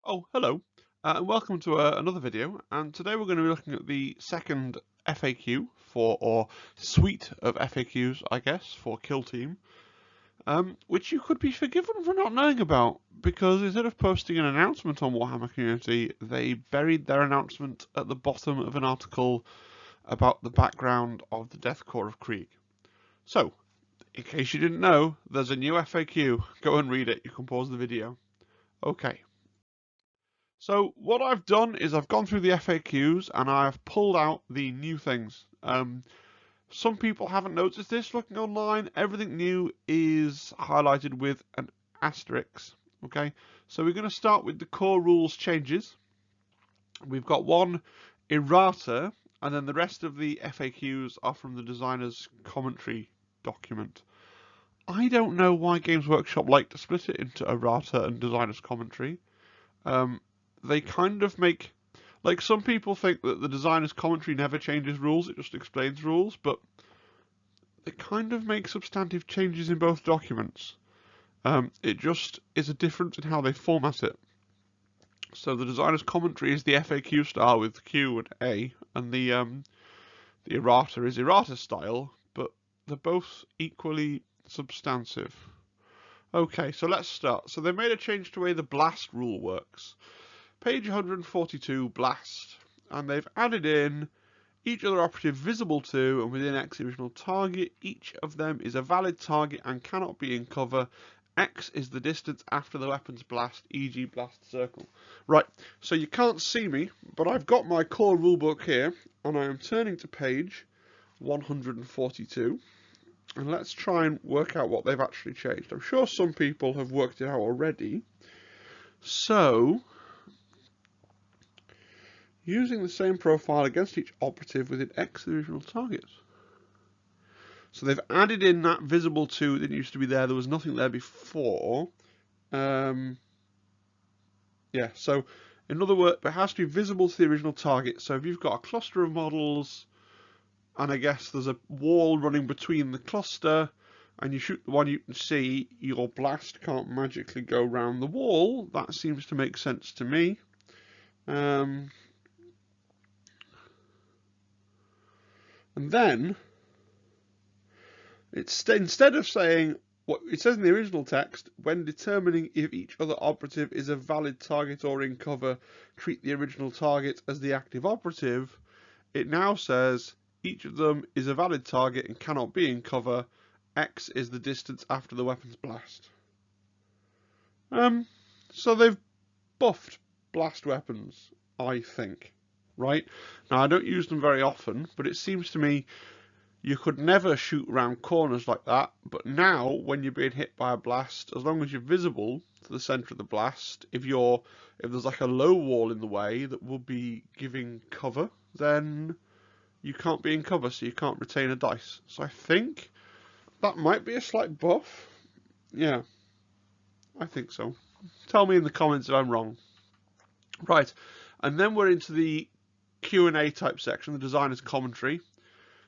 Oh, hello, and welcome to another video. And today we're going to be looking at the second FAQ or suite of FAQs, I guess, for Kill Team, which you could be forgiven for not knowing about because instead of posting an announcement on Warhammer Community, they buried their announcement at the bottom of an article about the background of the Death Corps of Krieg. So, in case you didn't know, there's a new FAQ. Go and read it. You can pause the video. Okay. So what I've done is I've gone through the FAQs and I've pulled out the new things. Some people haven't noticed this looking online. Everything new is highlighted with an asterisk. Okay, so we're going to start with the core rules changes. We've got one errata, and then the rest of the FAQs are from the designer's commentary document. I don't know why Games Workshop like to split it into errata and designer's commentary. They kind of make, like, some people think that the designer's commentary never changes rules, it just explains rules, but they kind of make substantive changes in both documents. It just is a difference in how they format it. So the designer's commentary is the FAQ style with Q and A, and the errata is errata style, but they're both equally substantive. Okay, so let's start. So they made a change to the way the blast rule works. Page 142, blast, and they've added in each other operative visible to and within X original target. Each of them is a valid target and cannot be in cover. X is the distance after the weapon's blast, e.g. blast circle. Right, so you can't see me, but I've got my core rulebook here, and I am turning to page 142. And let's try and work out what they've actually changed. I'm sure some people have worked it out already. So, using the same profile against each operative within X the original target. So they've added in that visible to that used to be there. There was nothing there before. Yeah, so in other words, it has to be visible to the original target. So if you've got a cluster of models, and I guess there's a wall running between the cluster, and you shoot the one you can see, your blast can't magically go round the wall. That seems to make sense to me. And then, instead of saying what it says in the original text, when determining if each other operative is a valid target or in cover, treat the original target as the active operative, it now says each of them is a valid target and cannot be in cover. X is the distance after the weapon's blast. So they've buffed blast weapons, I think. Right? Now, I don't use them very often, but it seems to me you could never shoot around corners like that, but now, when you're being hit by a blast, as long as you're visible to the centre of the blast, if there's like a low wall in the way that will be giving cover, then you can't be in cover, so you can't retain a dice. So I think that might be a slight buff. Yeah, I think so. Tell me in the comments if I'm wrong. Right, and then we're into the Q&A type section, the designer's commentary.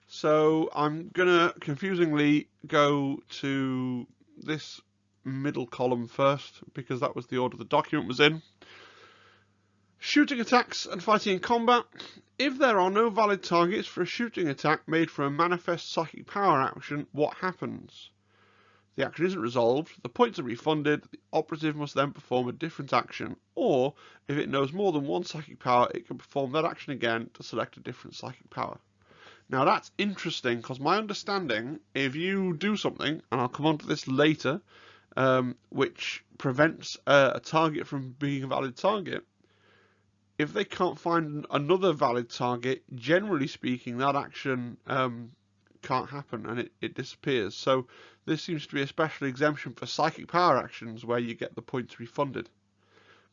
So I'm gonna confusingly go to this middle column first because that was the order the document was in. Shooting attacks and fighting in combat. If there are no valid targets for a shooting attack made from a manifest psychic power action, what happens? The action isn't resolved, the points are refunded, the operative must then perform a different action, or if it knows more than one psychic power, it can perform that action again to select a different psychic power. Now that's interesting, because my understanding, if you do something, and I'll come on to this later, which prevents a target from being a valid target, if they can't find another valid target, generally speaking, that action can't happen and it disappears. So this seems to be a special exemption for psychic power actions where you get the points refunded.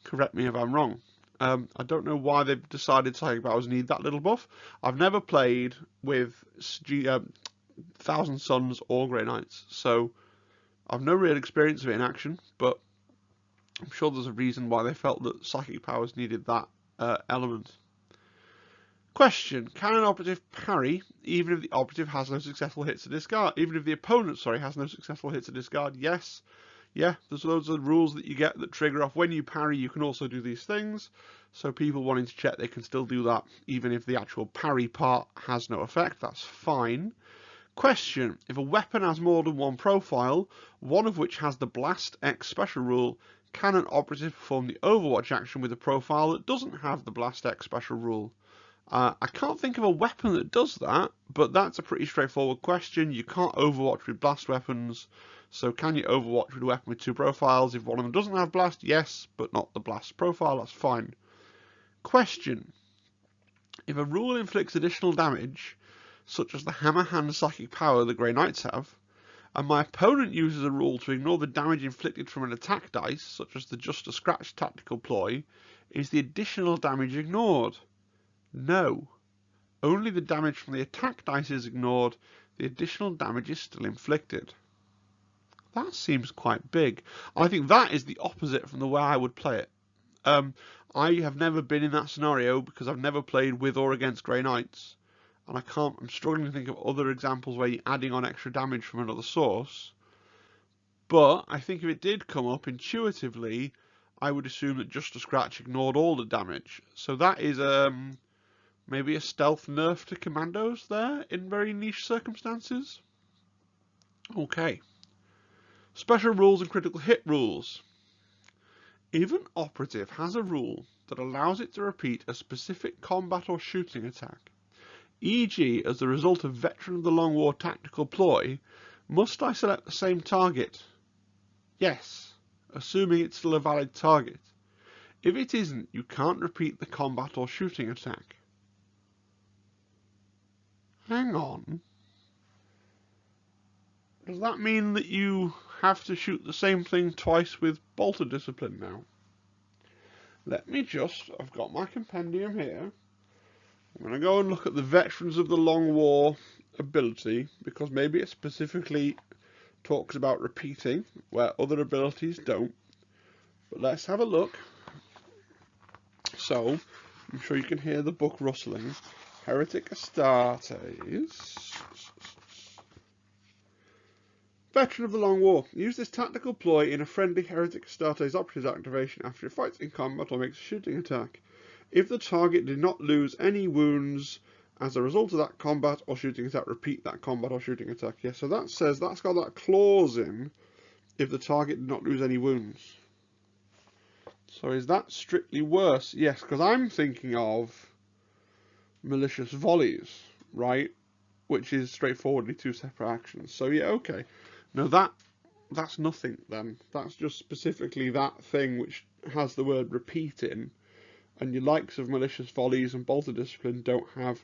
Correct me if I'm wrong. I don't know why they've decided psychic powers need that little buff. I've never played with Thousand Suns or Grey Knights, so I've no real experience of it in action, but I'm sure there's a reason why they felt that psychic powers needed that element. Question: can an operative parry even if the operative has no successful hits to discard? Even if the opponent, has no successful hits to discard? Yes, Yeah, there's loads of rules that you get that trigger off when you parry. You can also do these things. So people wanting to check they can still do that even if the actual parry part has no effect. That's fine. Question: if a weapon has more than one profile, one of which has the Blast X special rule, can an operative perform the Overwatch action with a profile that doesn't have the Blast X special rule? I can't think of a weapon that does that, but that's a pretty straightforward question. You can't Overwatch with blast weapons, so can you Overwatch with a weapon with two profiles? If one of them doesn't have blast, yes, but not the blast profile, that's fine. Question: if a rule inflicts additional damage, such as the Hammer Hand Psychic Power the Grey Knights have, and my opponent uses a rule to ignore the damage inflicted from an attack dice, such as the Just a Scratch tactical ploy, is the additional damage ignored? No. Only the damage from the attack dice is ignored, the additional damage is still inflicted. That seems quite big. I think that is the opposite from the way I would play it. I have never been in that scenario because I've never played with or against Grey Knights, and I'm struggling to think of other examples where you're adding on extra damage from another source. But I think if it did come up intuitively, I would assume that Just a Scratch ignored all the damage. So that is maybe a stealth nerf to Commandos there in very niche circumstances. Okay. Special rules and critical hit rules. If an operative has a rule that allows it to repeat a specific combat or shooting attack, e.g. as a result of Veteran of the Long War tactical ploy, must I select the same target? Yes, assuming it's still a valid target. If it isn't, you can't repeat the combat or shooting attack. Hang on. Does that mean that you have to shoot the same thing twice with Bolter Discipline now? I've got my Compendium here. I'm going to go and look at the Veterans of the Long War ability, because maybe it specifically talks about repeating, where other abilities don't. But let's have a look. So, I'm sure you can hear the book rustling. Heretic Astartes. Veteran of the Long War. Use this tactical ploy in a friendly Heretic Astartes operative's activation after it fights in combat or makes a shooting attack. If the target did not lose any wounds as a result of that combat or shooting attack, repeat that combat or shooting attack. Yeah, so that says that's got that clause in, if the target did not lose any wounds. So is that strictly worse? Yes, because I'm thinking of malicious volleys, right? Which is straightforwardly two separate actions. So yeah, okay. No, that's nothing then. That's just specifically that thing which has the word repeat in, and your likes of malicious volleys and Bolter Discipline don't have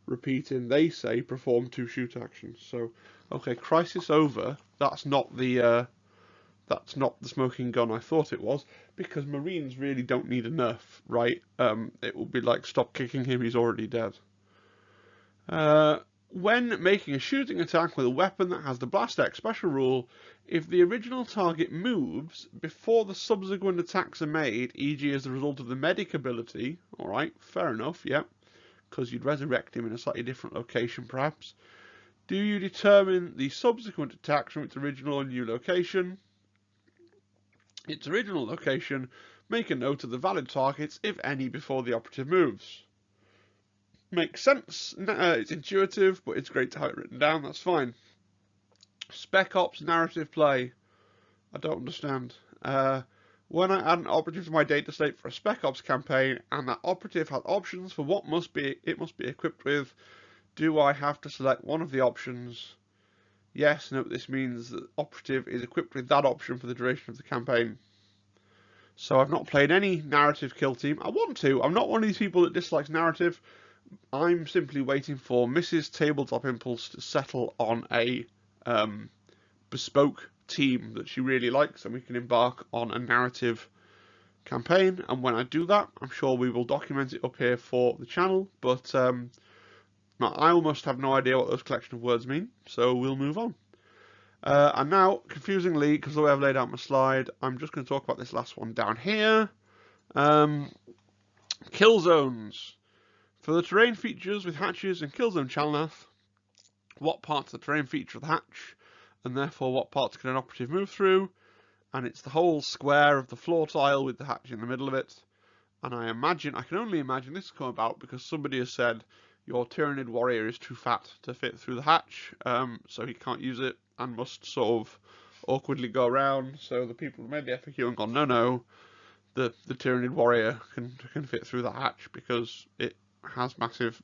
repeat in. They say perform two shoot actions. So okay, crisis over. That's not the smoking gun I thought it was, because Marines really don't need a nerf, right? It will be like, stop kicking him, he's already dead. When making a shooting attack with a weapon that has the Blast X special rule, if the original target moves before the subsequent attacks are made, e.g. as a result of the medic ability, alright, fair enough, yeah, because you'd resurrect him in a slightly different location perhaps, do you determine the subsequent attacks from its original and new location? Its original location, make a note of the valid targets, if any, before the operative moves. Makes sense. It's intuitive, but it's great to have it written down. That's fine. Spec Ops narrative play. I don't understand. When I add an operative to my data state for a Spec Ops campaign, and that operative has options for what it must be equipped with, do I have to select one of the options? Yes. Note this means that the operative is equipped with that option for the duration of the campaign. So I've not played any narrative kill team. I want to. I'm not one of these people that dislikes narrative. I'm simply waiting for Mrs. Tabletop Impulse to settle on a bespoke team that she really likes, and we can embark on a narrative campaign. And when I do that, I'm sure we will document it up here for the channel. But I almost have no idea what those collection of words mean, so we'll move on. And now, confusingly, because the way I've laid out my slide, I'm just going to talk about this last one down here. Kill zones. For the terrain features with hatches and Killzone Chalnath, what parts of the terrain feature the hatch, and therefore what parts can an operative move through, and it's the whole square of the floor tile with the hatch in the middle of it. And I can only imagine this has come about because somebody has said your Tyranid warrior is too fat to fit through the hatch, so he can't use it and must sort of awkwardly go around. So the people who made the FAQ and gone, no, the Tyranid warrior can fit through the hatch because it has massive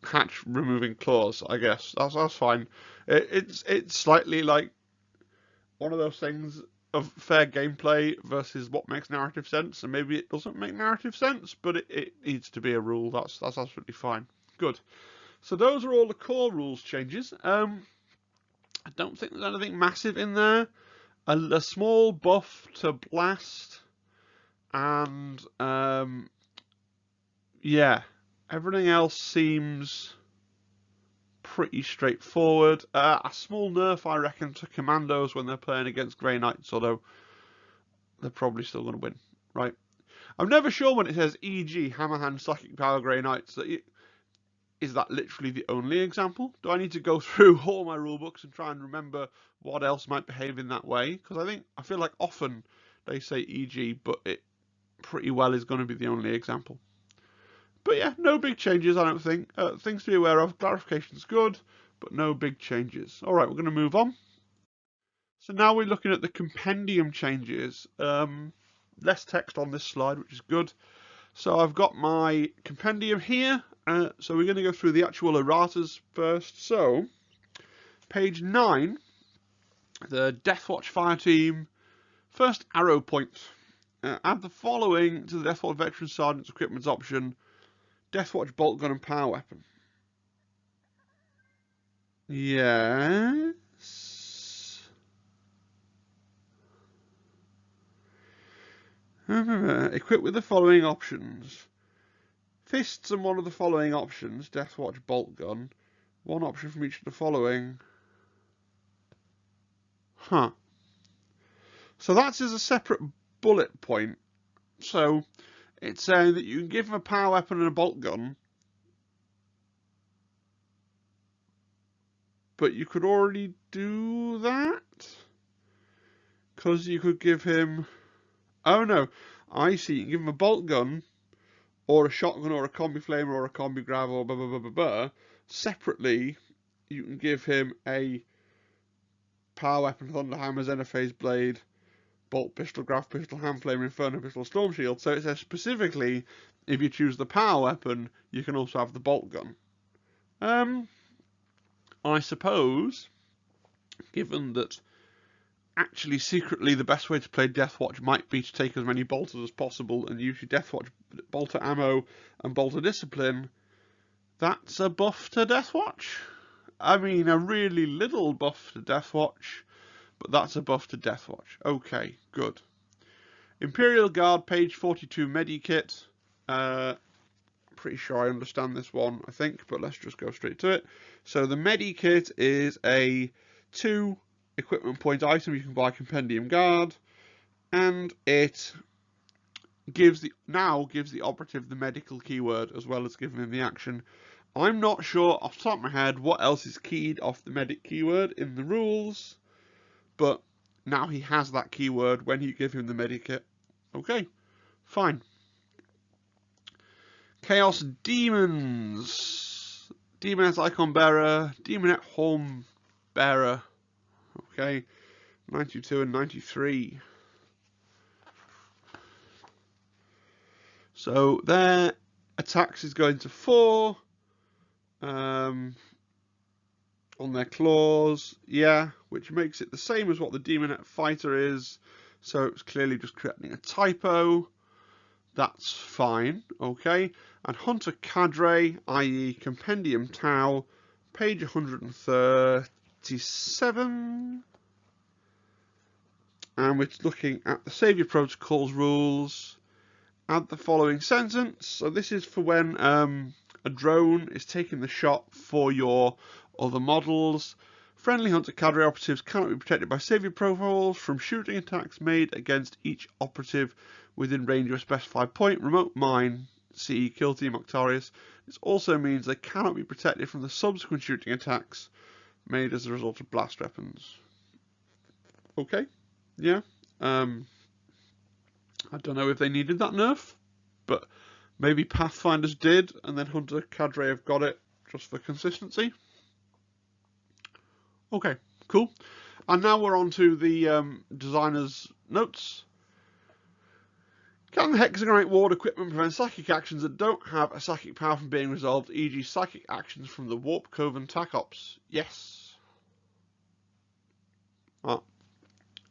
hatch removing claws. I guess that's fine. It's slightly like one of those things of fair gameplay versus what makes narrative sense, and maybe it doesn't make narrative sense, but it needs to be a rule. That's absolutely fine. Good. So those are all the core rules changes. I don't think there's anything massive in there. A small buff to blast, and yeah, everything else seems pretty straightforward. A small nerf, I reckon, to Commandos when they're playing against Grey Knights, although they're probably still going to win, right? I'm never sure when it says e.g. Hammerhand Psychic Power Grey Knights, is that literally the only example? Do I need to go through all my rulebooks and try and remember what else might behave in that way? Because I feel like often they say e.g., but it pretty well is going to be the only example. But yeah, no big changes, I don't think. Things to be aware of. Clarification's good, but no big changes. All right, we're going to move on. So now we're looking at the Compendium changes. Less text on this slide, which is good. So I've got my Compendium here. So we're going to go through the actual erratas first. So, page 9, the Deathwatch Fire Team, first arrow point. Add the following to the Deathwatch Veteran Sergeant's Equipment option. Deathwatch Bolt Gun and Power Weapon. Yes. Equipped with the following options. Fists and one of the following options. Deathwatch Bolt Gun. One option from each of the following. Huh. So that's as a separate bullet point. So it's saying that you can give him a power weapon and a bolt gun, but you could already do that? Because you could give him... Oh no, I see. You can give him a bolt gun, or a shotgun, or a combi flamer, or a combi grav, or blah blah blah blah blah. Separately, you can give him a power weapon, Thunderhammer, Xenophase Blade, bolt pistol, grav pistol, hand flamer, inferno pistol, storm shield. So it says specifically, if you choose the power weapon, you can also have the bolt gun. I suppose, given that actually secretly the best way to play Deathwatch might be to take as many bolters as possible and use your Deathwatch bolter ammo and bolter discipline, that's a buff to Deathwatch. I mean, a really little buff to Deathwatch, but that's a buff to Deathwatch. Okay, good. Imperial Guard, page 42, Medikit. Pretty sure I understand this one, I think, but let's just go straight to it. So the Medikit is a 2 equipment point item you can buy Compendium Guard, and it now gives the operative the medical keyword as well as giving him the action. I'm not sure off the top of my head what else is keyed off the medic keyword in the rules, but now he has that keyword when you give him the medikit. Okay, fine. Chaos Demons. Demoness Icon Bearer, Demonette Horn Bearer. Okay, 92 and 93. So their attacks is going to 4. On their claws, yeah, which makes it the same as what the Demonette Fighter is. So it's clearly just creating a typo. That's fine, okay. And Hunter Cadre, i.e. Compendium Tau, page 137. And we're looking at the Saviour Protocols rules. Add the following sentence. So this is for when a drone is taking the shot for your other models. Friendly Hunter Cadre operatives cannot be protected by Saviour Protocols from shooting attacks made against each operative within range of a specified point. Remote mine, CE Kill Team Octarius. This also means they cannot be protected from the subsequent shooting attacks made as a result of blast weapons. Okay, Yeah. I don't know if they needed that nerf, but maybe Pathfinders did, and then Hunter Cadre have got it just for consistency. Okay, cool. And now we're on to the designer's notes. Can the Hexagonite Ward equipment prevent psychic actions that don't have a psychic power from being resolved, e.g. psychic actions from the Warpcoverns Tac Ops? Yes.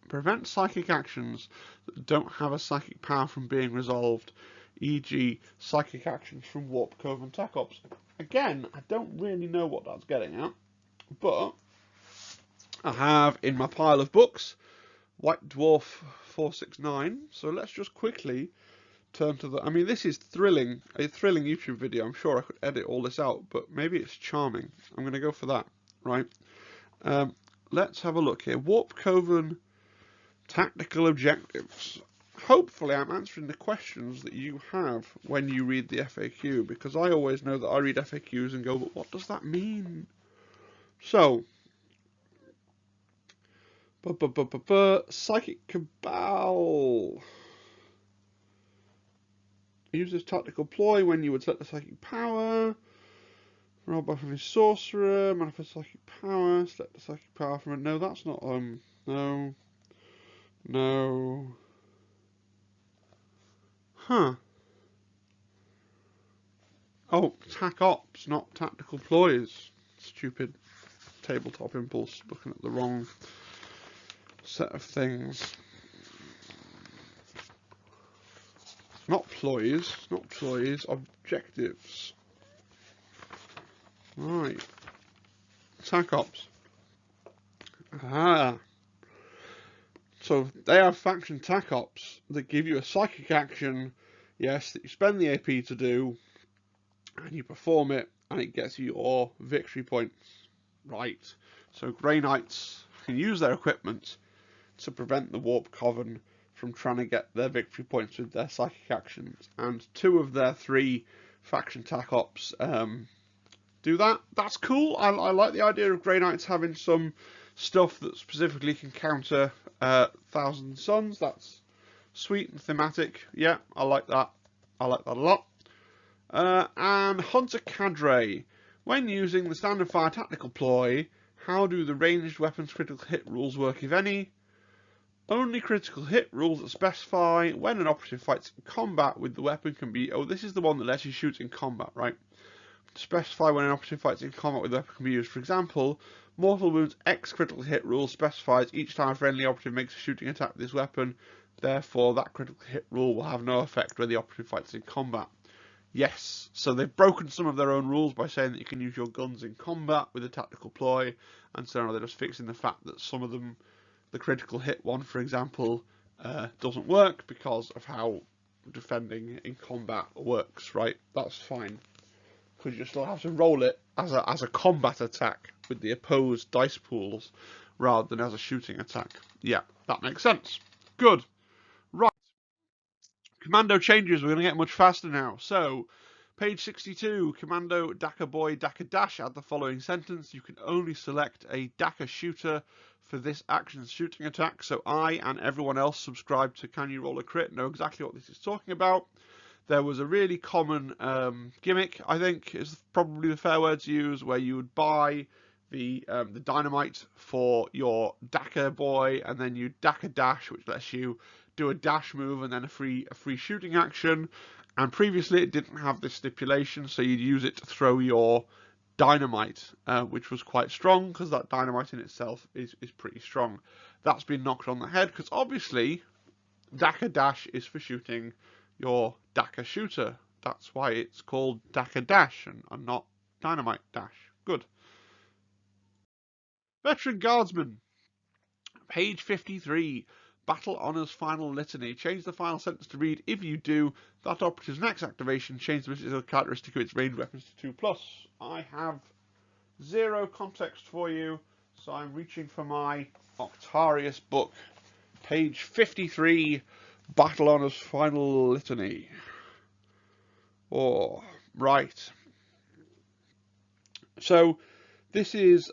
Prevent psychic actions that don't have a psychic power from being resolved, e.g. psychic actions from Warpcoverns Tac Ops. Again, I don't really know what that's getting at, but I have in my pile of books White Dwarf 469, so let's just quickly turn to the... I mean, this is thrilling, a thrilling YouTube video. I'm sure I could edit all this out, but maybe it's charming. I'm going to go for that, right? Let's have a look here. Warpcoverns Tactical Objectives. Hopefully I'm answering the questions that you have when you read the FAQ, because I always know that I read FAQs and go, but what does that mean? So, Psychic Cabal. Use this tactical ploy when you would select the psychic power. Roll buff of his sorcerer, manifest psychic power, select the psychic power from it. No, that's not no. No. Huh. Oh, tac ops, not tactical ploys. Stupid tabletop impulse, looking at the wrong set of things. Not ploys, objectives. Right. Tac ops. Ah. So they have faction tac ops that give you a psychic action, yes, that you spend the AP to do, and you perform it, and it gets you your victory points. Right. So Grey Knights can use their equipment to prevent the Warpcoverns from trying to get their victory points with their psychic actions, and 2 of their 3 faction tac ops do that. That's cool. I like the idea of Grey Knights having some stuff that specifically can counter Thousand Suns. That's sweet and thematic. Yeah, I like that. I like that a lot. And Hunter Cadre. When using the standard fire tactical ploy, how do the ranged weapons critical hit rules work, if any? Only critical hit rules that specify when an operative fights in combat with the weapon can be... Oh, this is the one that lets you shoot in combat, right? Specify when an operative fights in combat with a weapon can be used. For example, Mortal Wounds X critical hit rule specifies each time a friendly operative makes a shooting attack with this weapon, therefore that critical hit rule will have no effect when the operative fights in combat. Yes, so they've broken some of their own rules by saying that you can use your guns in combat with a tactical ploy, and so now they're just fixing the fact that some of them, the critical hit one, for example, doesn't work because of how defending in combat works, right? That's fine. Because you still have to roll it as a combat attack with the opposed dice pools rather than as a shooting attack. Yeah, that makes sense. Good. Right. Commando changes. We're going to get much faster now. So, page 62, Commando Dakka Boy Dakka Dash. Add the following sentence. You can only select a Dakka shooter for this action's shooting attack. So I and everyone else subscribed to Can You Roll a Crit know exactly what this is talking about. There was a really common gimmick, I think, is probably the fair word to use, where you would buy the dynamite for your Dakka boy, and then you Dakka dash, which lets you do a dash move and then a free shooting action. And previously it didn't have this stipulation, so you'd use it to throw your dynamite, which was quite strong because that dynamite in itself is pretty strong. That's been knocked on the head because obviously Dakka dash is for shooting your Dakka shooter. That's why it's called Dakka Dash and not Dynamite Dash. Good. Veteran Guardsman. Page 53. Battle Honours Final Litany. Change the final sentence to read, if you do, that operative's next activation, change the physical characteristic of its ranged weapons to 2+. I have 0 context for you, so I'm reaching for my Octarius book. Page 53. Battle Honours Final Litany. Oh, right. So, This is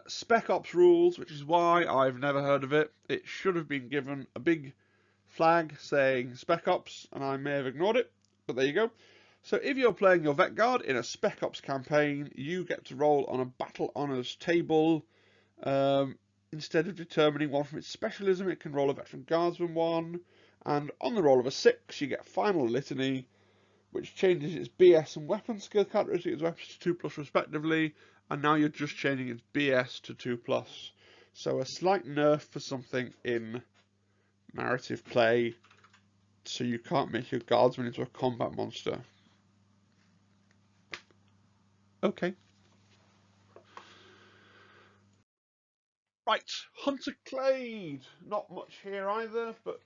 Spec Ops rules, which is why I've never heard of it. It should have been given a big flag saying Spec Ops, and I may have ignored it, but there you go. So if you're playing your Vet Guard in a Spec Ops campaign, you get to roll on a Battle Honours table. Instead of determining one from its specialism, it can roll a Veteran Guardsman one, and on the roll of a 6, you get Final Litany, which changes its BS and weapon skill characteristics weapons to 2+ respectively, and now you're just changing its BS to 2+. So a slight nerf for something in narrative play, so you can't make your Guardsman into a combat monster. Okay. Right, Hunter Clade. Not much here either, but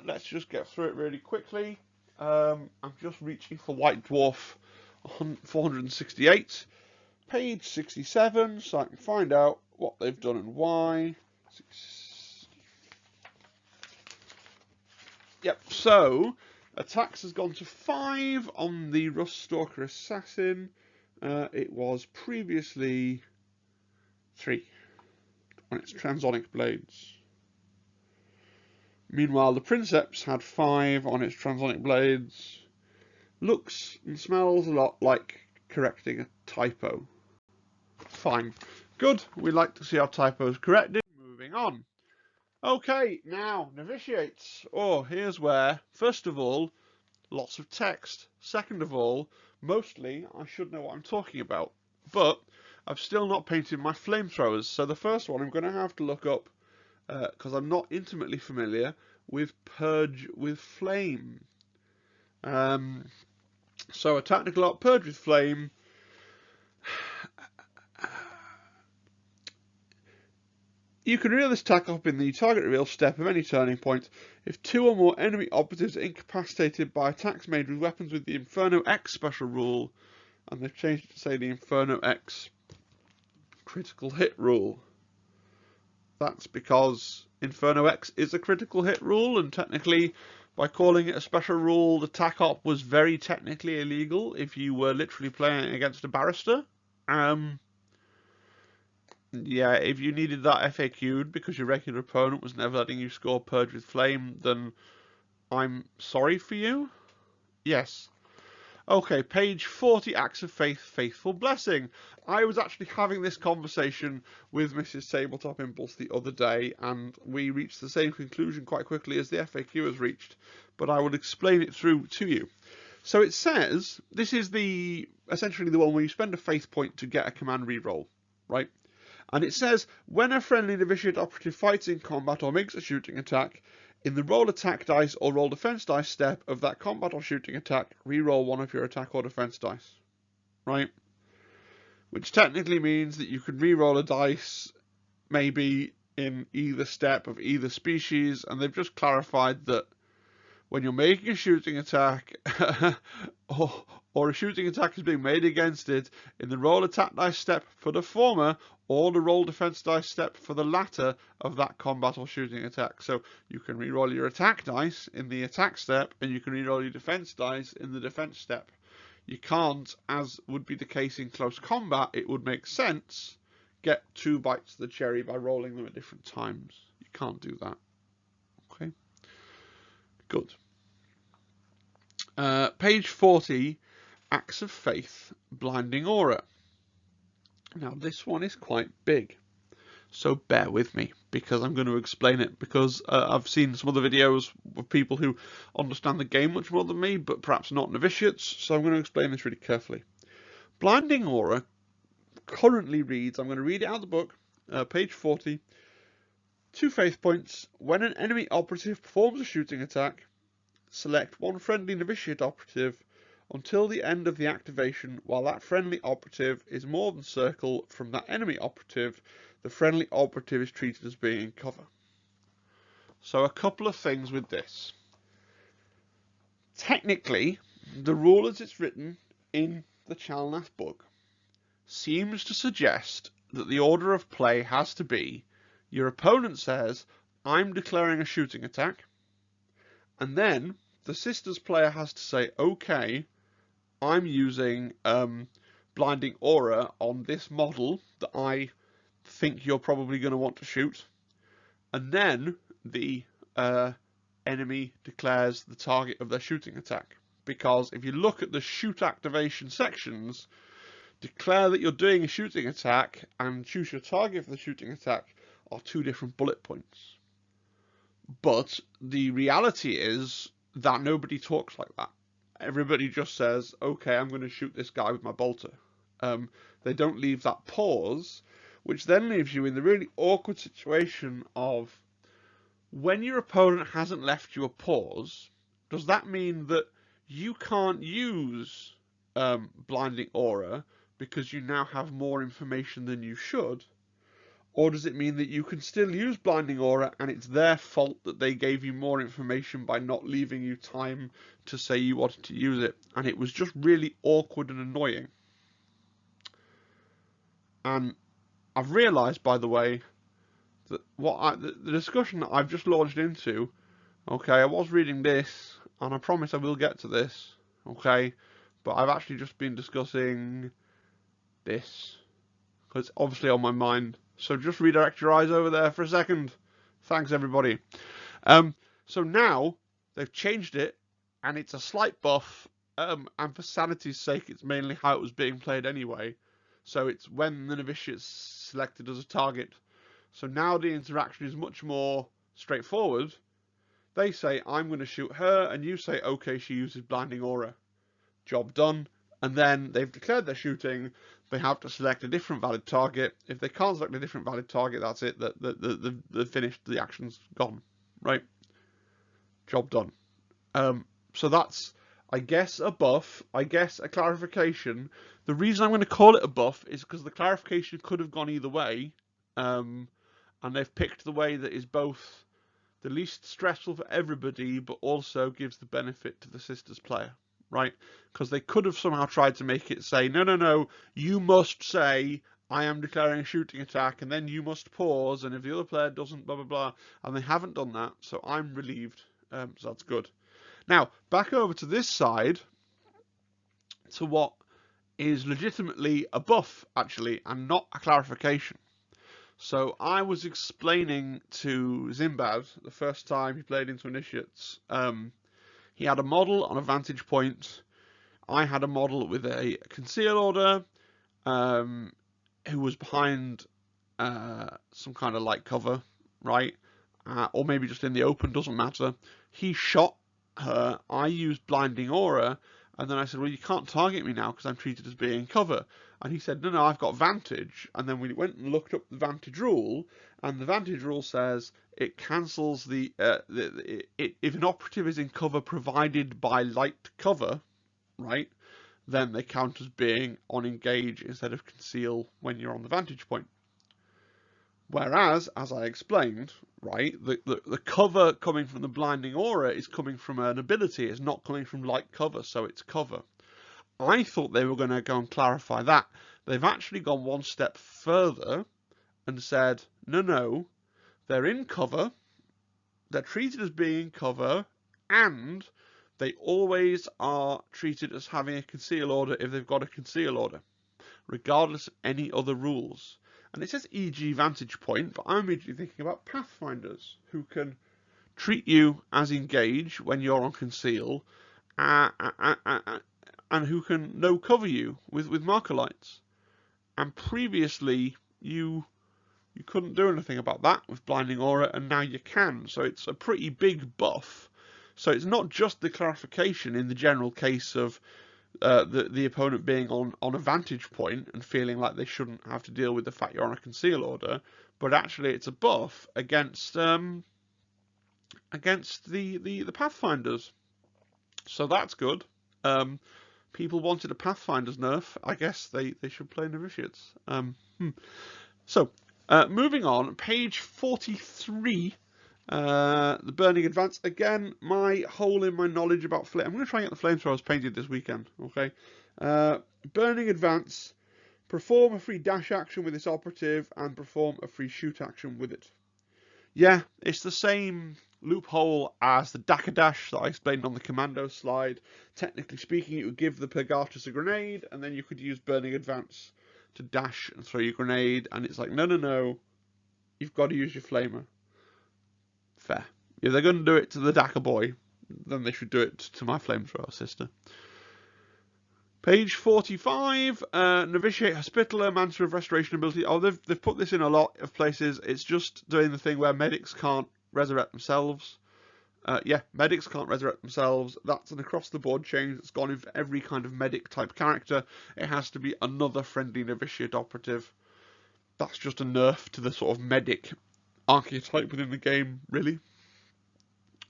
let's just get through it really quickly. I'm just reaching for White Dwarf 468, page 67, so I can find out what they've done and why. Yep, so attacks has gone to 5 on the Rust Stalker Assassin. It was previously 3 on its transonic blades. Meanwhile, the Princeps had 5 on its transonic blades. Looks and smells a lot like correcting a typo. Fine. Good. We like to see our typos corrected. Moving on. Okay, now, Novitiates. Oh, here's where, first of all, lots of text. Second of all, mostly, I should know what I'm talking about. But I've still not painted my flamethrowers, so the first one I'm going to have to look up, because I'm not intimately familiar with Purge with Flame. So a tactical art, Purge with Flame. You can reveal this attack up in the target reveal step of any turning point if 2 or more enemy operatives are incapacitated by attacks made with weapons with the Inferno X special rule, and they've changed it to say the Inferno X critical hit rule. That's because Inferno X is a critical hit rule, and technically, by calling it a special rule, the tac op was very technically illegal if you were literally playing against a barrister. Yeah, if you needed that FAQ'd because your regular opponent was never letting you score Purge with Flame, then I'm sorry for you. Yes. Okay, page 40, Acts of Faith, Faithful Blessing. I was actually having this conversation with Mrs. Tabletop Impulse the other day, and we reached the same conclusion quite quickly as the FAQ has reached, but I will explain it through to you. So it says, this is essentially the one where you spend a faith point to get a command reroll, right? And it says, when a friendly Novitiate operative fights in combat or makes a shooting attack, in the roll attack dice or roll defense dice step of that combat or shooting attack, reroll one of your attack or defense dice. Right? Which technically means that you can reroll a dice maybe in either step of either species, and they've just clarified that when you're making a shooting attack or a shooting attack is being made against it, in the roll attack dice step for the former or the roll defense dice step for the latter of that combat or shooting attack. So you can reroll your attack dice in the attack step, and you can reroll your defense dice in the defense step. You can't, as would be the case in close combat, it would make sense, get 2 bites of the cherry by rolling them at different times. You can't do that. Okay. Good. Page 40, Acts of Faith, Blinding Aura. Now this one is quite big, so bear with me because I'm going to explain it, because I've seen some other videos of people who understand the game much more than me, but perhaps not novitiates, so I'm going to explain this really carefully. Blinding Aura currently reads, I'm going to read it out of the book, page 40, 2 faith points. When an enemy operative performs a shooting attack, select one friendly novitiate operative until the end of the activation. While that friendly operative is more than circle from that enemy operative, the friendly operative is treated as being in cover. So a couple of things with this. Technically, the rule as it's written in the Chalnath book seems to suggest that the order of play has to be, your opponent says, I'm declaring a shooting attack, and then the Sisters player has to say, okay, I'm using blinding aura on this model that I think you're probably going to want to shoot, and then the enemy declares the target of their shooting attack. Because if you look at the shoot activation sections, declare that you're doing a shooting attack and choose your target for the shooting attack are 2 different bullet points. But the reality is that nobody talks like that. Everybody just says, okay, I'm going to shoot this guy with my bolter. They don't leave that pause, which then leaves you in the really awkward situation of, when your opponent hasn't left you a pause, does that mean that you can't use blinding aura because you now have more information than you should? Or does it mean that you can still use blinding aura and it's their fault that they gave you more information by not leaving you time to say you wanted to use it? And it was just really awkward and annoying. And I've realised, by the way, that the discussion that I've just launched into, okay, I was reading this, and I promise I will get to this, okay, but I've actually just been discussing this, because it's obviously on my mind. So just redirect your eyes over there for a second. Thanks, everybody. So now they've changed it, and it's a slight buff, and for sanity's sake, it's mainly how it was being played anyway. So it's when the Novitiate's selected as a target. So now the interaction is much more straightforward. They say, I'm going to shoot her, and you say, okay, she uses blinding aura. Job done. And then they've declared they're shooting. They have to select a different valid target. If they can't select a different valid target, that's it. They're finished. The action's gone. Right? Job done. So that's, I guess, a buff. I guess a clarification. The reason I'm going to call it a buff is because the clarification could have gone either way. And they've picked the way that is both the least stressful for everybody, but also gives the benefit to the sisters player. Right? Because they could have somehow tried to make it say, no, you must say, I am declaring a shooting attack, and then you must pause, and if the other player doesn't, blah, blah, blah. And they haven't done that, so I'm relieved. So that's good. Now, back over to this side, to what is legitimately a buff, actually, and not a clarification. So I was explaining to Zimbad the first time he played into Initiates. He had a model on a vantage point. I had a model with a conceal order, who was behind some kind of light cover, right? Or maybe just in the open, doesn't matter. He shot her. I used blinding aura, and then I said, well, you can't target me now because I'm treated as being cover. And he said, no, I've got vantage. And then we went and looked up the vantage rule, and the vantage rule says it cancels if an operative is in cover provided by light cover, right, then they count as being on engage instead of conceal when you're on the vantage point. Whereas, as I explained, right, the cover coming from the blinding aura is coming from an ability, it's not coming from light cover, so it's cover. I thought they were going to go and clarify that. They've actually gone one step further and said, no, they're in cover, they're treated as being in cover, and they always are treated as having a conceal order if they've got a conceal order, regardless of any other rules. And it says e.g. vantage point, but I'm immediately thinking about Pathfinders, who can treat you as engage when you're on conceal, and who can no cover you with marker lights. And previously you couldn't do anything about that with blinding aura, and now you can. So it's a pretty big buff. So it's not just the clarification in the general case of the opponent being on a vantage point and feeling like they shouldn't have to deal with the fact you're on a conceal order, but actually it's a buff against the Pathfinders. So that's good. People wanted a Pathfinders nerf. I guess they should play Novitiates. So moving on, page 43. The Burning Advance. Again, my hole in my knowledge about flame. I'm going to try and get the flamethrowers painted this weekend. Okay. Burning Advance. Perform a free dash action with this operative and perform a free shoot action with it. Yeah, it's the same loophole as the Dash that I explained on the Commando slide. Technically speaking, it would give the Pegasus a grenade, and then you could use Burning Advance to dash and throw your grenade, and it's like, no, you've got to use your flamer. Fair. If they're going to do it to the Dakka boy, then they should do it to my flamethrower sister. Page 45, Novitiate Hospitaller, Mantra of Restoration ability. Oh, they've put this in a lot of places. It's just doing the thing where medics can't resurrect themselves. Yeah, medics can't resurrect themselves. That's an across-the-board change that's gone in for every kind of medic-type character. It has to be another friendly Novitiate operative. That's just a nerf to the sort of medic archetype within the game, really.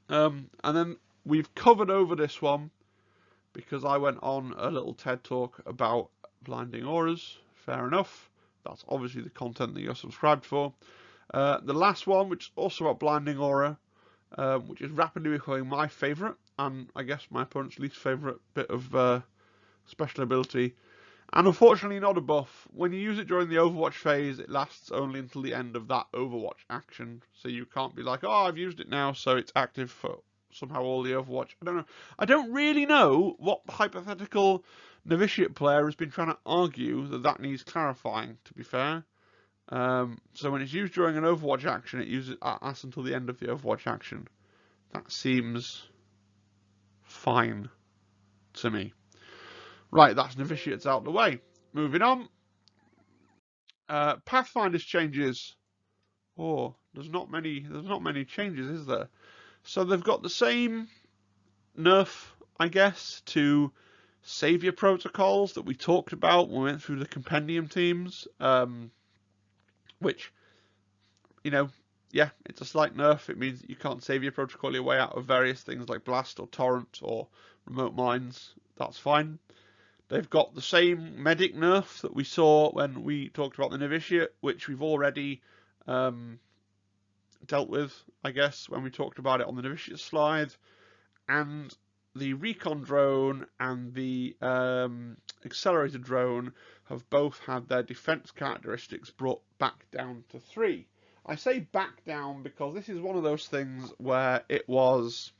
And then we've covered over this one because I went on a little TED talk about blinding auras. Fair enough. That's obviously the content that you're subscribed for. The last one, which is also about blinding aura, which is rapidly becoming my favourite, and I guess my opponent's least favourite bit of special ability. And unfortunately not a buff. When you use it during the Overwatch phase, it lasts only until the end of that Overwatch action. So you can't be like, oh, I've used it now, so it's active for somehow all the Overwatch. I don't know. I don't really know what hypothetical Novitiate player has been trying to argue that needs clarifying, to be fair. So when it's used during an Overwatch action, it lasts until the end of the Overwatch action. That seems fine to me. Right, that's Novitiates out of the way. Moving on. Pathfinders changes. Oh, there's not many changes, is there? So they've got the same nerf, I guess, to savior protocols that we talked about when we went through the Compendium teams. Which, you know, yeah, it's a slight nerf. It means that you can't savior protocol your way out of various things like Blast or Torrent or Remote Mines. That's fine. They've got the same medic nerf that we saw when we talked about the Novitiate, which we've already dealt with, I guess, when we talked about it on the Novitiate slide. And the Recon drone and the Accelerator drone have both had their defense characteristics brought back down to 3. I say back down because this is one of those things where it was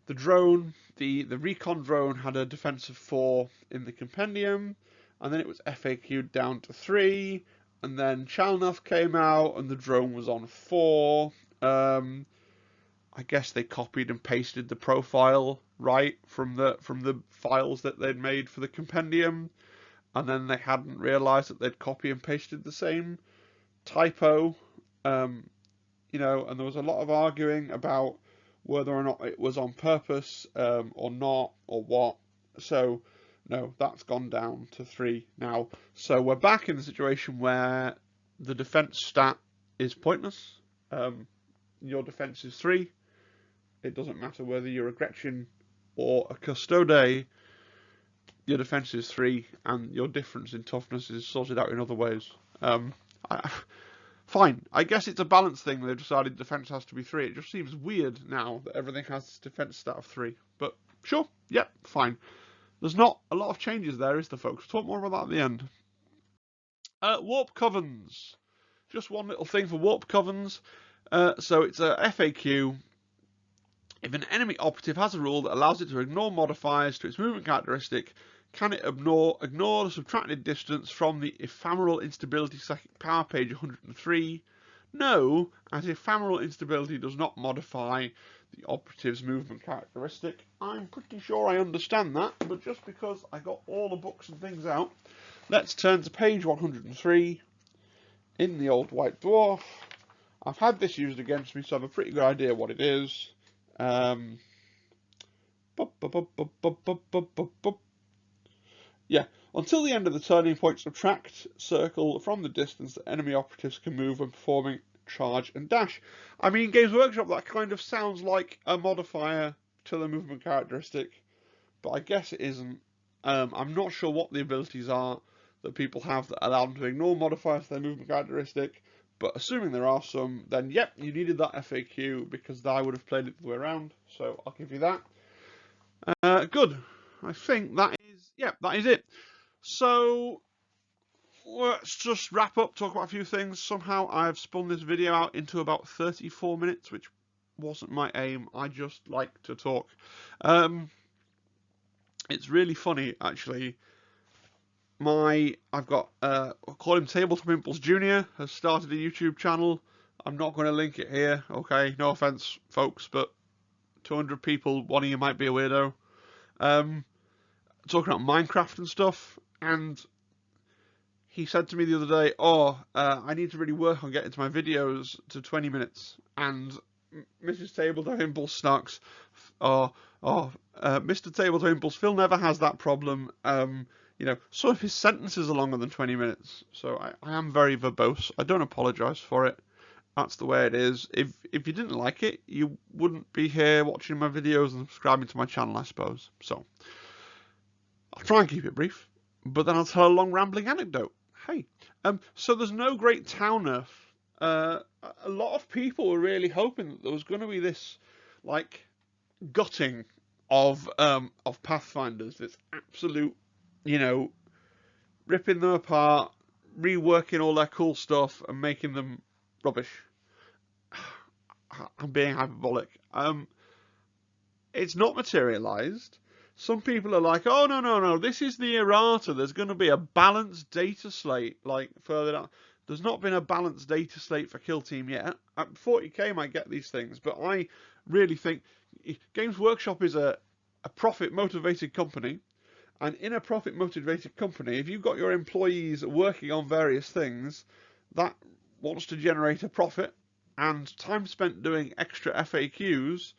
the drone, the Recon drone had a defense of 4 in the Compendium, and then it was FAQ'd down to 3, and then Chalnoth came out and the drone was on 4. I guess they copied and pasted the profile right from the files that they'd made for the Compendium, and then they hadn't realised that they'd copy and pasted the same typo. You know, and there was a lot of arguing about whether or not it was on purpose or not, or what. So, no, that's gone down to 3 now. So we're back in the situation where the defense stat is pointless. Your defense is 3. It doesn't matter whether you're a Gretchen or a Custode. Your defense is 3, and your difference in toughness is sorted out in other ways. Fine. I guess it's a balance thing. They've decided defense has to be 3. It just seems weird now that everything has defense stat of 3. But sure, yep, fine. There's not a lot of changes there, is there, folks? Talk more about that at the end. Warpcoverns. Just one little thing for Warpcoverns. So it's a FAQ. If an enemy operative has a rule that allows it to ignore modifiers to its movement characteristic, can it ignore the subtracted distance from the ephemeral instability psychic power, page 103? No, as ephemeral instability does not modify the operative's movement characteristic. I'm pretty sure I understand that, but just because I got all the books and things out, let's turn to page 103 in the Old White Dwarf. I've had this used against me, so I have a pretty good idea what it is. Yeah, until the end of the turning point, subtract circle from the distance that enemy operatives can move when performing charge and dash. I mean, Games Workshop, that kind of sounds like a modifier to the movement characteristic, but I guess it isn't. I'm not sure what the abilities are that people have that allow them to ignore modifiers to their movement characteristic. But assuming there are some, then yep, you needed that FAQ because I would have played it the way around. So I'll give you that. Good. I think that is it. So let's just wrap up, talk about a few things. Somehow I've spun this video out into about 34 minutes, which wasn't my aim. I just like to talk. It's really funny, actually. I've got, I call him Tabletop Impulse Jr. has started a YouTube channel. I'm not going to link it here, okay? No offense, folks, but 200 people, one of you might be a weirdo. Talking about Minecraft and stuff, and he said to me the other day, I need to really work on getting to my videos to 20 minutes. And Mrs. Tabletop Impulse snarks, Mr. Tabletop Impulse, Phil never has that problem. Some of his sentences are longer than 20 minutes. So I am very verbose. I don't apologise for it. That's the way it is. If you didn't like it, you wouldn't be here watching my videos and subscribing to my channel, I suppose. So I'll try and keep it brief, but then I'll tell a long rambling anecdote. Hey, so there's no great town nerf. A lot of people were really hoping that there was going to be this, like, gutting of Pathfinders. This absolute, ripping them apart, reworking all their cool stuff, and making them rubbish. I'm being hyperbolic. It's not materialised. Some people are like, oh, no, this is the errata. There's going to be a balanced data slate, like, further down. There's not been a balanced data slate for Kill Team yet. 40k might get these things, but I really think Games Workshop is a profit-motivated company. And in a profit-motivated company, if you've got your employees working on various things, that wants to generate a profit. And time spent doing extra FAQs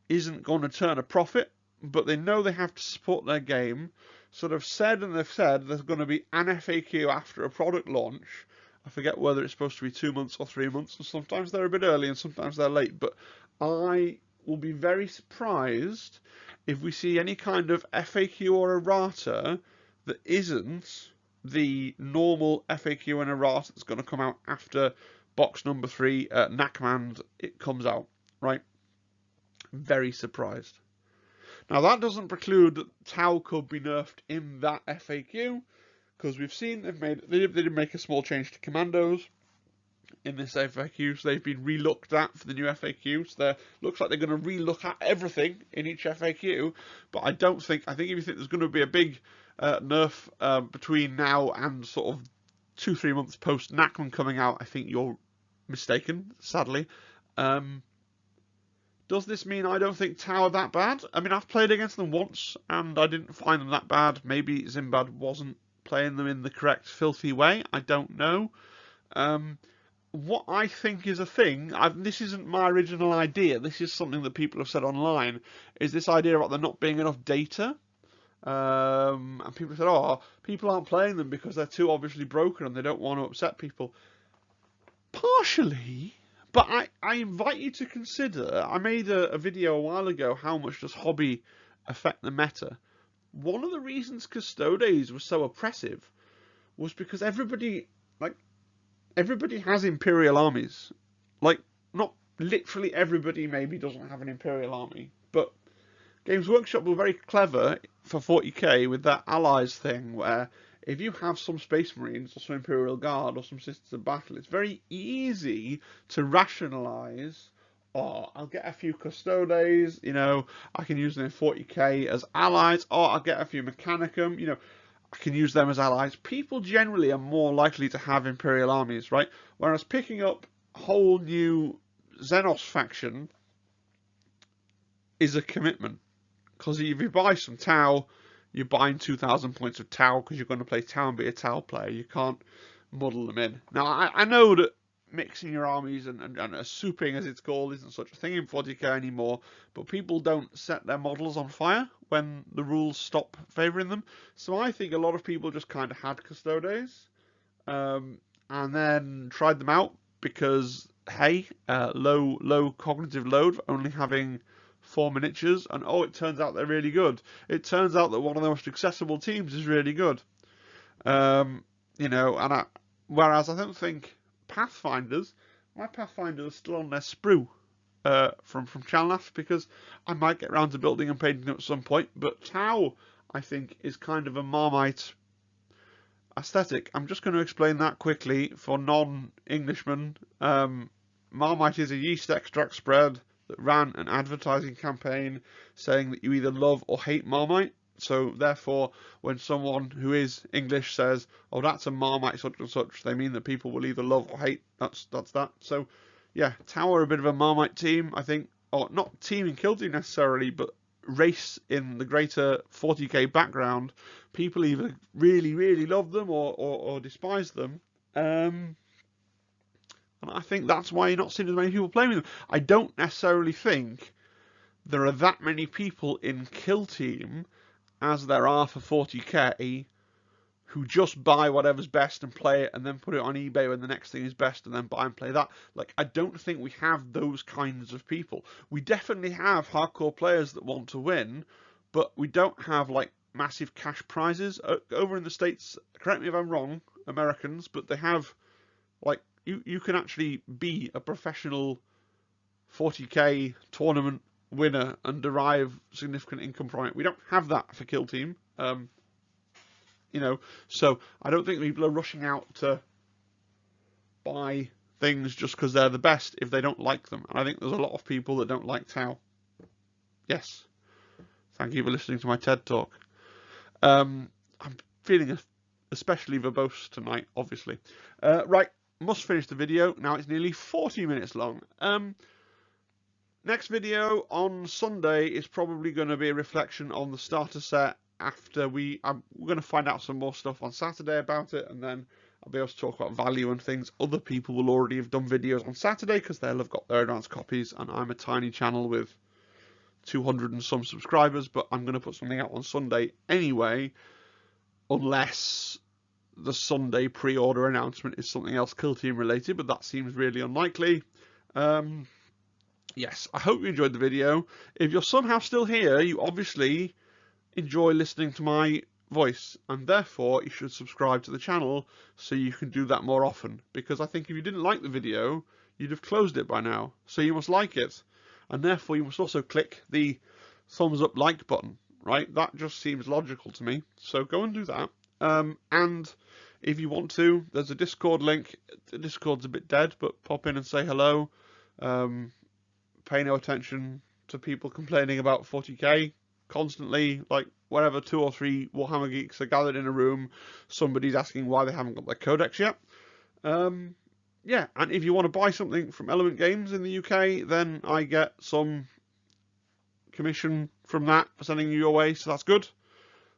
isn't going to turn a profit. But they know they have to support their game, so they've said there's going to be an FAQ after a product launch. I forget whether it's supposed to be 2 months or 3 months, and sometimes they're a bit early and sometimes they're late, but I will be very surprised if we see any kind of FAQ or errata that isn't the normal FAQ and errata that's going to come out after box number 3 at Knackman it comes out, right? Very surprised. Now that doesn't preclude that Tau could be nerfed in that FAQ, because we've seen they did make a small change to Commandos in this FAQ, so they've been relooked at for the new FAQ. So looks like they're going to relook at everything in each FAQ, but I think if you think there's going to be a big nerf between now and sort of 2-3 months post Knackman coming out, I think you're mistaken, sadly. Does this mean I don't think Tau are that bad? I mean, I've played against them once, and I didn't find them that bad. Maybe Zimbad wasn't playing them in the correct filthy way. I don't know. What I think is a thing, this isn't my original idea, this is something that people have said online, is this idea about there not being enough data. And people said, people aren't playing them because they're too obviously broken and they don't want to upset people. Partially. But I invite you to consider, I made a video a while ago, how much does hobby affect the meta? One of the reasons Custodes was so oppressive was because everybody has Imperial armies. Like, not literally everybody maybe doesn't have an Imperial army, but Games Workshop were very clever for 40k with that allies thing, where if you have some Space Marines or some Imperial Guard or some Sisters of Battle, it's very easy to rationalise, I'll get a few Custodes, I can use them in 40k as allies, or I'll get a few Mechanicum, I can use them as allies. People generally are more likely to have Imperial armies, right? Whereas picking up a whole new Xenos faction is a commitment. Because if you buy some Tau, you're buying 2,000 points of Tau because you're going to play Tau and be a Tau player. You can't muddle them in. Now, I know that mixing your armies and souping, as it's called, isn't such a thing in 40k anymore, but people don't set their models on fire when the rules stop favouring them. So I think a lot of people just kind of had Custodes and then tried them out because, hey, low cognitive load, only having 4 miniatures, and it turns out they're really good. It turns out that one of the most accessible teams is really good. Whereas I don't think Pathfinders, my Pathfinders are still on their sprue from Chalnath, because I might get around to building and painting them at some point, but Tau, I think, is kind of a Marmite aesthetic. I'm just going to explain that quickly for non-Englishmen. Marmite is a yeast extract spread that ran an advertising campaign saying that you either love or hate Marmite. So therefore, when someone who is English says, "Oh, that's a Marmite such and such," they mean that people will either love or hate. That's that. So yeah, Tau are a bit of a Marmite team, I think, or not team in Kill Team necessarily, but race in the greater 40k background. People either really, really love them or despise them. And I think that's why you're not seeing as many people playing with them. I don't necessarily think there are that many people in Kill Team as there are for 40k who just buy whatever's best and play it and then put it on eBay when the next thing is best and then buy and play that. Like, I don't think we have those kinds of people. We definitely have hardcore players that want to win, but we don't have, like, massive cash prizes. Over in the States, correct me if I'm wrong, Americans, but they have, like, you can actually be a professional 40k tournament winner and derive significant income from it. We don't have that for Kill Team. You know, so I don't think people are rushing out to buy things just because they're the best if they don't like them. And I think there's a lot of people that don't like Tau. Yes. Thank you for listening to my TED Talk. I'm feeling especially verbose tonight, obviously. Right, must finish the video. Now it's nearly 40 minutes long. Next video on Sunday is probably going to be a reflection on the starter set. After we're going to find out some more stuff on Saturday about it, and then I'll be able to talk about value and things. Other people will already have done videos on Saturday because they'll have got their advanced copies, and I'm a tiny channel with 200 and some subscribers, but I'm going to put something out on Sunday anyway, unless the Sunday pre-order announcement is something else Kill Team related, but that seems really unlikely. Yes, I hope you enjoyed the video. If you're somehow still here, you obviously enjoy listening to my voice, and therefore you should subscribe to the channel so you can do that more often, because I think if you didn't like the video you'd have closed it by now, so you must like it, and therefore you must also click the thumbs up like button, right? That just seems logical to me, so go and do that. And if you want to, there's a Discord link. The Discord's a bit dead, but pop in and say hello. Pay no attention to people complaining about 40k constantly. Like, whenever 2 or 3 Warhammer geeks are gathered in a room, somebody's asking why they haven't got their codex yet. Yeah, and if you want to buy something from Element Games in the UK, then I get some commission from that for sending you your way, so that's good.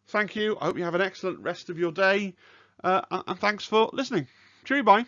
Thank you. I hope you have an excellent rest of your day, and thanks for listening. Cheerio, bye.